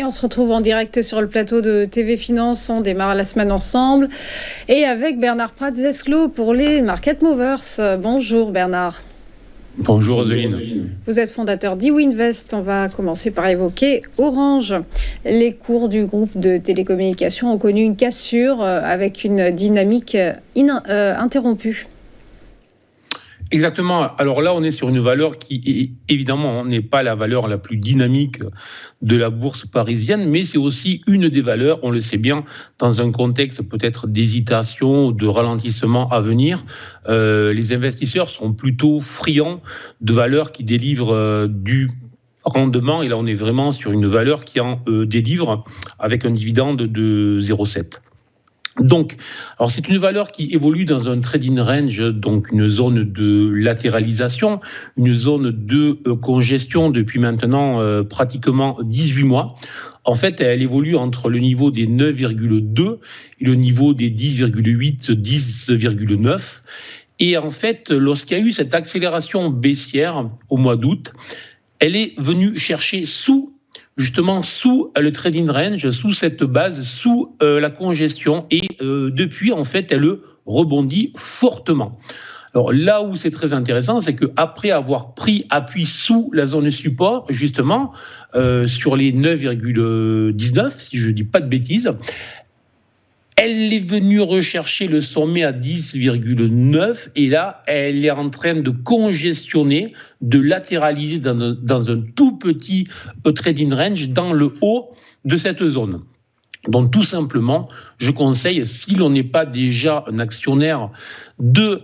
on se retrouve en direct sur le plateau de TV Finance. On démarre la semaine ensemble et avec Bernard Prat-Zesclo pour les Market Movers. Bonjour Bernard. Bonjour Roseline. Vous êtes fondateur d'Iwinvest. On va commencer par évoquer Orange. Les cours du groupe de télécommunications ont connu une cassure avec une dynamique interrompue. Exactement. Alors là, on est sur une valeur qui, évidemment, n'est pas la valeur la plus dynamique de la bourse parisienne, mais c'est aussi une des valeurs, on le sait bien, dans un contexte peut-être d'hésitation, de ralentissement à venir. Les investisseurs sont plutôt friands de valeurs qui délivrent du rendement. Et là, on est vraiment sur une valeur qui en délivre avec un dividende de 0,7. Donc, alors c'est une valeur qui évolue dans un trading range, donc une zone de latéralisation, une zone de congestion depuis maintenant pratiquement 18 mois. En fait, elle évolue entre le niveau des 9,2 et le niveau des 10,8, 10,9. Et en fait, lorsqu'il y a eu cette accélération baissière au mois d'août, elle est venue chercher sous le trading range, sous cette base, sous la congestion. Et depuis, en fait, elle rebondit fortement. Alors là où c'est très intéressant, c'est qu'après avoir pris appui sous la zone support, justement, sur les 9,19, si je ne dis pas de bêtises, elle est venue rechercher le sommet à 10,9 et là, elle est en train de congestionner, de latéraliser dans un tout petit trading range dans le haut de cette zone. Donc tout simplement, je conseille, si l'on n'est pas déjà un actionnaire de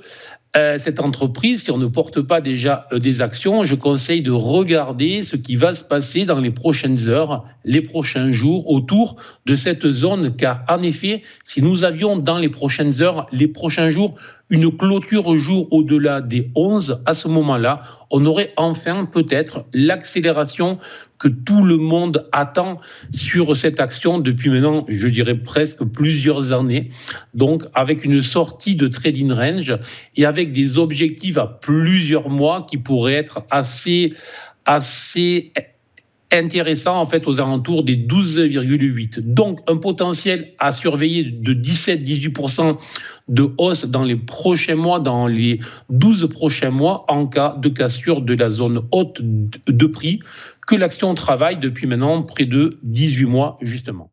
cette entreprise, si on ne porte pas déjà des actions, je conseille de regarder ce qui va se passer dans les prochaines heures, les prochains jours autour de cette zone, car en effet, si nous avions dans les prochaines heures, les prochains jours, une clôture jour au-delà des 11, à ce moment-là, on aurait enfin peut-être l'accélération que tout le monde attend sur cette action depuis maintenant, je dirais presque plusieurs années. Donc, avec une sortie de trading range et avec des objectifs à plusieurs mois qui pourraient être assez intéressant en fait aux alentours des 12,8. Donc un potentiel à surveiller de 17-18% de hausse dans les prochains mois, dans les 12 prochains mois, en cas de cassure de la zone haute de prix que l'action travaille depuis maintenant près de 18 mois justement.